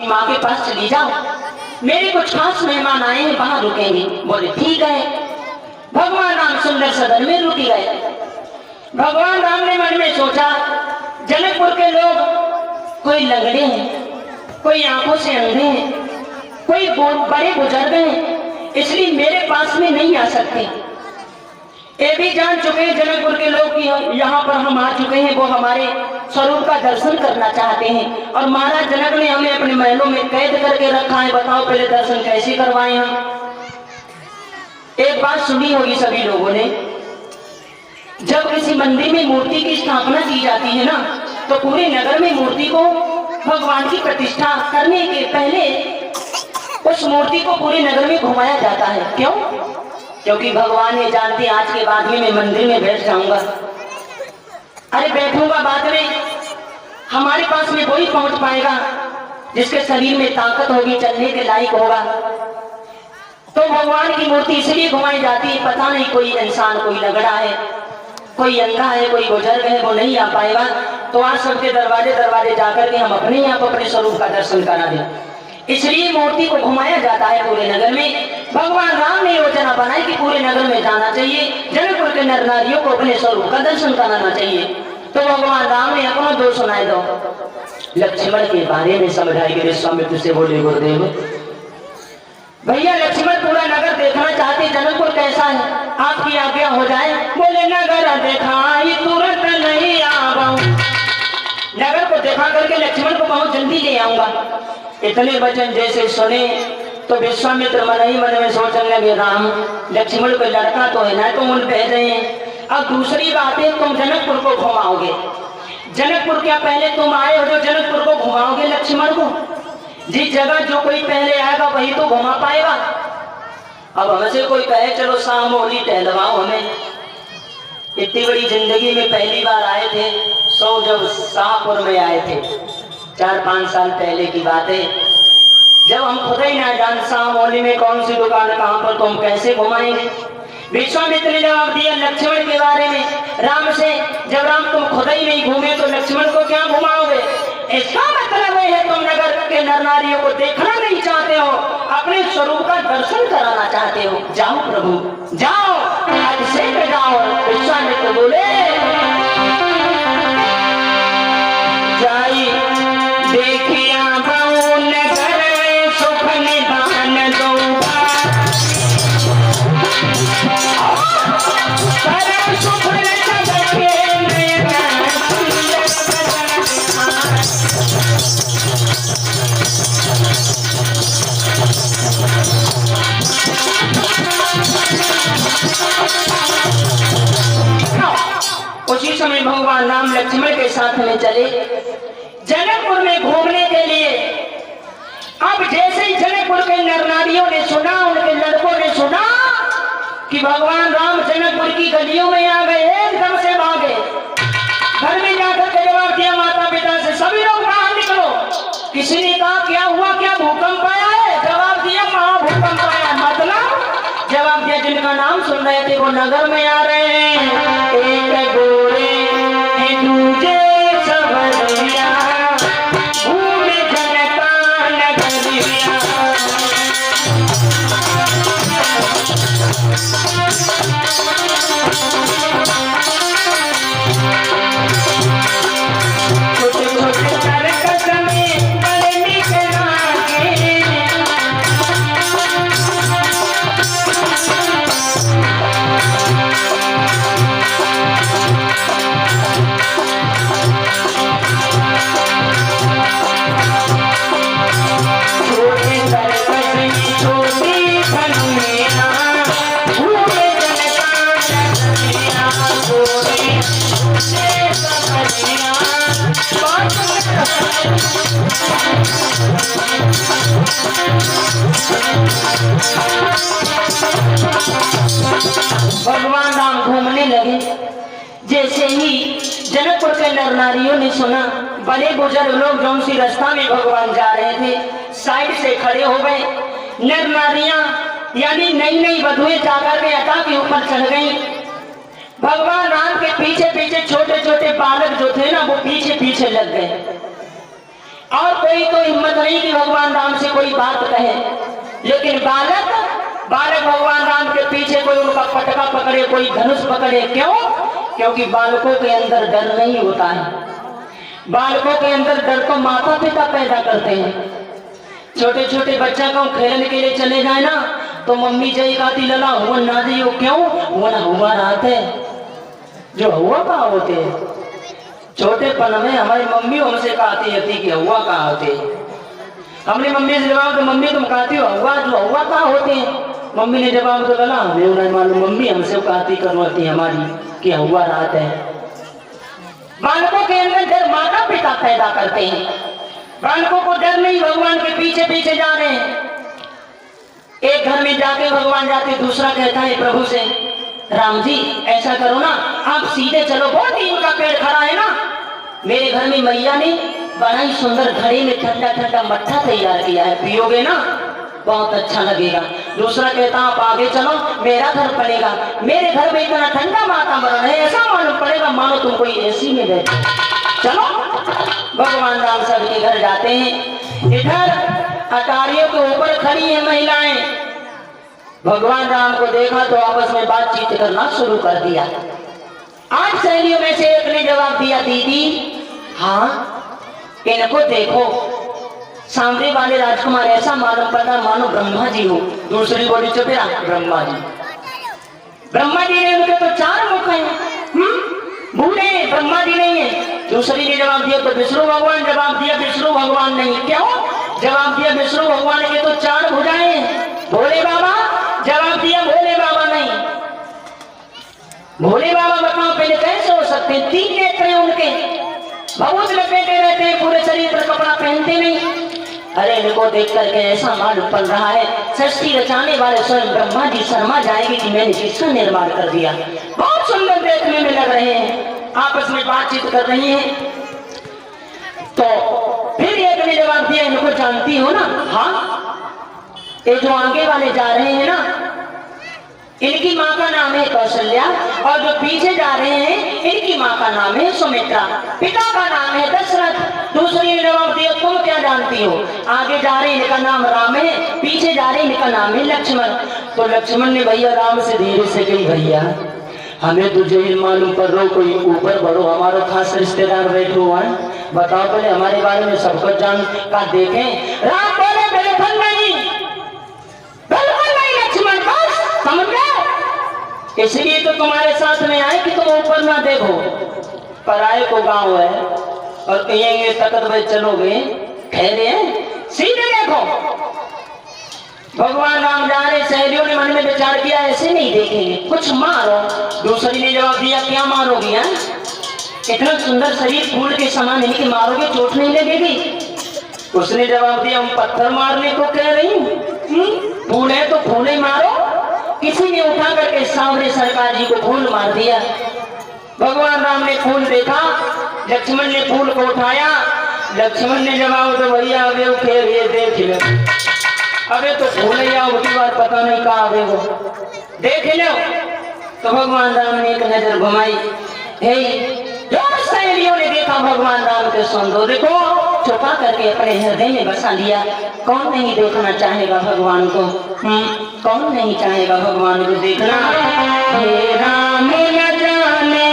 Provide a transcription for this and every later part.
माँ के पास चली जाओ, मेरे कुछ खास मेहमान आए हैं, वहां रुकेंगे। बोले ठीक है। भगवान राम सुंदर सदन में रुक गए। भगवान राम ने मन में सोचा, जनकपुर के लोग कोई लंगड़े हैं, कोई आंखों से अंधे हैं, कोई बड़े बुजुर्ग हैं, इसलिए मेरे पास में नहीं आ सकते। ये भी जान चुके हैं जनकपुर के लोग कि यहाँ पर हम आ चुके हैं, वो हमारे स्वरूप का दर्शन करना चाहते हैं और महाराज जनक ने हमें अपने महलों में कैद करके रखा है। बताओ पहले दर्शन कैसे करवाएं हम। एक बात सुनी होगी सभी लोगों ने, जब किसी मंदिर में मूर्ति की स्थापना की जाती है ना, तो पूरे नगर में मूर्ति को भगवान की प्रतिष्ठा करने के पहले उस मूर्ति को पूरे नगर में घुमाया जाता है। क्यों? क्योंकि भगवान ये जानते आज के बाद में मैं मंदिर में बैठ जाऊंगा, अरे बैठूंगा बाद में, हमारे पास में वही पहुंच पाएगा जिसके शरीर में ताकत होगी, चलने के लायक होगा। तो भगवान की मूर्ति इसलिए घुमाई जाती है, पता नहीं कोई इंसान, कोई लंगड़ा है, कोई अंधा है, कोई बुजुर्ग है, वो नहीं आ पाएगा, तो आज सबके दरवाजे दरवाजे जाकर के हम अपने यहाँ पर अपने स्वरूप का दर्शन करा दें। इसलिए मूर्ति को घुमाया जाता है पूरे नगर में। भगवान राम ने योजना बनाई कि पूरे नगर में जाना चाहिए, जनकपुर के नर नारियों को अपने स्वरूप का दर्शन कराना चाहिए। तो भगवान राम ने अपना दो सुनाए दो, लक्ष्मण के बारे में समझाई कि विश्वामित्र से बोले, गुरुदेव भैया लक्ष्मण पूरा नगर देखना चाहते, जनकपुर कैसा है, आपकी आज्ञा हो जाए। बोले नगर दिखाई तुरंत नहीं आऊं, नगर को देखा करके लक्ष्मण को बहुत जल्दी ले आऊंगा। इतने वचन जैसे सुने तो विश्वामित्र मन ही मन में सोचने लगे, राम लक्ष्मण को लड़का तो है ना, तो उन कह रहे हैं। अब दूसरी बात है, तुम जनकपुर को घुमाओगे, जनकपुर क्या पहले तुम आए हो जो जनकपुर को घुमाओगे लक्ष्मण को? जिस जगह जो कोई पहले आएगा वही तो घुमा पाएगा। अब हमसे कोई कहे चलो सामोली टहलवाओ हमें, इतनी बड़ी जिंदगी में पहली बार आए थे, जब शाहपुर में आए थे 4-5 साल पहले की बात है, जब हम खुद ही ना जान सामोली में कौन सी दुकान कहाँ पर, तुम कैसे घुमाएंगे? विश्वामित्र ने जवाब दिया लक्ष्मण के बारे में राम से, जब राम तुम खुद ही नहीं घूमे तो लक्ष्मण को क्या घुमाओगे? इसका मतलब है तुम नगर के नर नारियों को देखना नहीं चाहते हो, अपने स्वरूप का दर्शन कराना चाहते हो। जाओ प्रभु जाओ, आज से जाओ। विश्वामित्र बोले, जाई देखिया बहु नगर सुख निदान दूंगा, सुख उसी समय भगवान राम लक्ष्मण के साथ में चले जनकपुर में घूमने के लिए। अब जैसे ही जनकपुर के नर नारियों ने सुना, उनके लड़कों ने सुना कि भगवान राम जनकपुर की गलियों में आ गए, एकदम से भागे, घर में जाकर के जवाब दिया माता पिता से, सभी लोग बाहर निकलो। किसी ने कहा क्या हुआ, क्या भूकंप आया है? जवाब दिया महाभूकंप आया। मतलब जवाब दिया जिनका नाम सुन रहे थे वो नगर में आ रहे हैं, एक गोरे दूजे सबरिया, घूमे जनता नगरिया। छोटे छोटे सरकस में बड़े निकला के, भगवान राम घूमने लगे। जैसे ही जनकपुर के नर नारियों ने सुना, बड़े बुजुर्ग लोग जो सी रास्ता में भगवान जा रहे थे साइड से खड़े हो गए। नर नारियां यानी नई नई वधुएं जाकर के अता के ऊपर चढ़ गई। भगवान राम के पीछे पीछे छोटे छोटे बालक जो थे ना वो पीछे पीछे लग गए। और कोई तो हिम्मत नहीं कि भगवान राम से कोई बात कहे। लेकिन बालक भगवान राम के पीछे कोई उनका पटका पकड़े, कोई धनुष पकड़े। क्यों? क्योंकि बालकों के अंदर डर नहीं होता है। बालकों के अंदर डर तो माता पिता पैदा करते हैं। छोटे छोटे बच्चा को खेलने के लिए चले जाए ना तो मम्मी जय कहती लला हुआ ना जियो। क्यों? वो ना हुआ रात है जो हुआ कहा होते हैं। छोटेपन में हमारी मम्मी हमसे कहती थी कि हुआ कहा होते। हमने मम्मी से जवाब तो मम्मी तुम कहती हो हुआ, जो हुआ कहा होते हैं। मम्मी ने जवाब तो लला हमें नहीं मालूम, मम्मी हमसे कहती करवाती हमारी कि हुआ रात है। बालकों के अंदर डर माता पिता पैदा करते हैं। बालकों को डर नहीं, भगवान के पीछे पीछे जा रहे हैं। एक घर में जाके भगवान जाते, दूसरा कहता है प्रभु से राम जी ऐसा करो ना, आप सीधे चलो, बहुत नीम का पेड़ खड़ा है ना, मेरे घर में मैया ने बड़ा ही सुंदर घड़े में ठंडा ठंडा मट्ठा तैयार किया है, पियोगे ना बहुत अच्छा लगेगा। दूसरा कहता आप आगे चलो, मेरा घर पड़ेगा, मेरे घर में इतना ठंडा वातावरण है, ऐसा मालूम पड़ेगा मानो तुम कोई एसी में बैठे। चलो भगवान राम सबके घर जाते हैं। इधर अटारियों के ऊपर खड़ी है महिलाएं। भगवान राम को देखा तो आपस में बातचीत करना शुरू कर दिया। 8 सहेलियों में से एक ने जवाब दिया दीदी हाँ इनको देखो, सामने वाले राजकुमार ऐसा मालूम पड़ता मानो ब्रह्मा जी हो। दूसरी बोली चुपेरा ब्रह्मा जी। ब्रह्मा जी ने उनके तो 4 मुख हैं, बूढ़े ब्रह्मा जी नहीं है। दूसरी ने जवाब दिया तो विष्णु भगवान, जवाब दिया विष्णु भगवान नहीं। क्यों? जवाब दिया विष्णु भगवान के तो 4 भुजाएं हैं। भोले बाबा, जवाब दिया भोले बाबा नहीं। भोले बाबा बताओ पहले कैसे हो सकते? 3 नेत्र हैं उनके, बहुत लपेटे रहते हैं, पूरे शरीर पर कपड़ा पहनते नहीं। अरे इनको देख करके ऐसा मालूम पड़ रहा है सृष्टि रचाने वाले स्वयं ब्रह्मा जी शर्मा जाएगी कि मैंने किसका निर्माण कर दिया। बहुत सुंदर देखने में लग रहे हैं, आपस में बातचीत कर रही हैं। तो फिर एक ने जवाब दिया इनको जानती हो ना? हाँ, ये जो आगे वाले जा रहे हैं ना इनकी माँ का नाम है कौशल्या, और जो पीछे जा रहे हैं इनकी माँ का नाम है सुमित्रा, पिता का नाम है दशरथ। दूसरी ने जवाब दिया तुम क्या जानती हो? आगे जा रहे इनका नाम राम है, पीछे जा रहे इनका नाम है लक्ष्मण। तो लक्ष्मण ने भैया राम से धीरे से कही भैया हमें तो जहीर मालूम कर रहा कोई ऊपर बढ़ो, हमारा खास रिश्तेदार बैठो हुआ है, बताओ पहले हमारे बारे में सब कुछ जान का देखें। राम बोले बिल्कुल नहीं, बिल्कुल नहीं लक्ष्मण, बस समझ गए, इसलिए तो तुम्हारे साथ में आए कि तुम ऊपर ना देखो, पराये को गांव है और कहेंगे तकत भाई चलोगे, ठहरे सीधे देखो। भगवान राम जा रहे, सहेलियों ने मन में विचार किया ऐसे नहीं देखेंगे, कुछ मारो। दूसरी ने जवाब दिया क्या मारोगी? इतना सुंदर शरीर फूल के समान इनके मारोगे चोट नहीं लगेगी? उसने जवाब दिया हम पत्थर मारने को कह रही हूँ, फूल है तो फूल ही मारो। किसी ने उठा करके सामने सरकार जी को फूल मार दिया। भगवान राम ने फूल देखा, लक्ष्मण ने फूल को उठाया। लक्ष्मण ने जवाब तो भैया अबे फिर ये देख लो, अबे तो फूल या उठी बार पता नहीं कहा अबे वो देख लो। तो भगवान राम ने एक नजर घुमाई, सहेलियों ने देखा भगवान राम के सौंदर्य को, छुपा करके अपने हृदय में बसा लिया। कौन नहीं देखना चाहेगा भगवान को? कौन नहीं चाहेगा भगवान को देखना? हे राम न जाने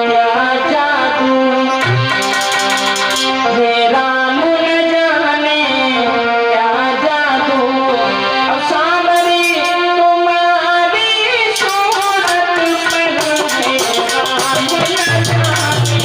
क्या जादू, हे राम न जाने क्या जादू, अब सामरी तुम्हारी सूरत पर है राम न जाने।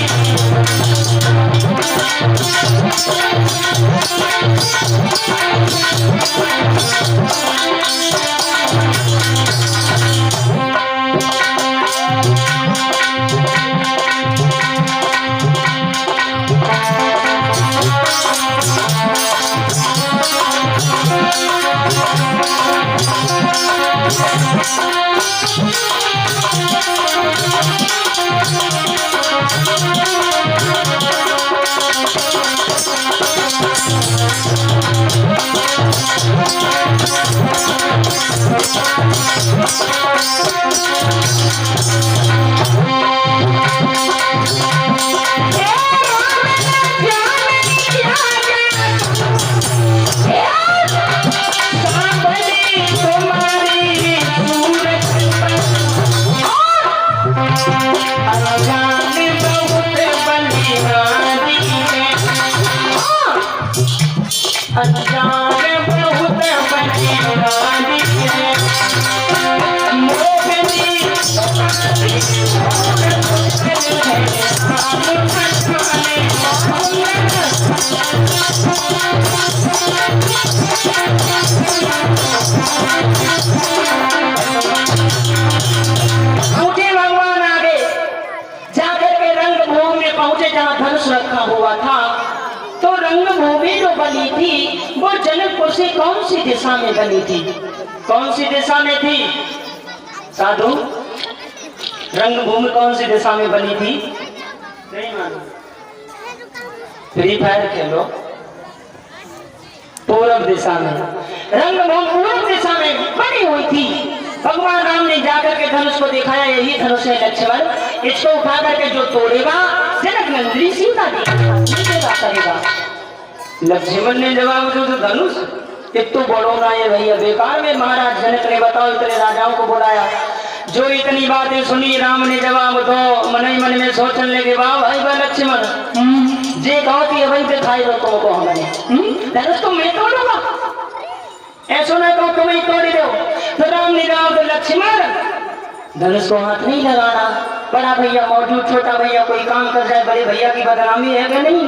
जहाँ धनुष रखा हुआ था तो रंगभूमि जो बनी थी वो जनकपुर से कौन सी दिशा में बनी थी? कौन सी दिशा में थी साधु? रंगभूमि कौन सी दिशा में बनी थी? नहीं मानो, फ्री फायर खेलो। पूर्व दिशा में रंगभूमि पूर्व दिशा में बनी हुई थी। भगवान राम ने जाकर के धनुष को दिखाया, यही धनुष है लक्ष्मण, इसको उठा करके जो तोड़ेगा जनक नंदिनी सीता करेगा। लक्ष्मण ने जवाब दिया, तो धनुष एक तो बड़ो ना है भैया, बेकार में महाराज जनक ने बताओ इतने राजाओं को बुलाया। जो इतनी बातें सुनी राम ने जवाब दो मन ही मन में सोचने लगे, वाह भाई वाह लक्ष्मण जे कहो कि वही दिखाई दो तुमको हमने धनुष तो मैं तोड़ूंगा, ऐसा ना कहो तुम ही तोड़ दो। तो राम ने जवाब दो, लक्ष्मण धनुष को हाथ नहीं लगाना, बड़ा भैया मौजूद, छोटा भैया कोई काम कर जाए बड़े भैया की बदनामी है क्या नहीं?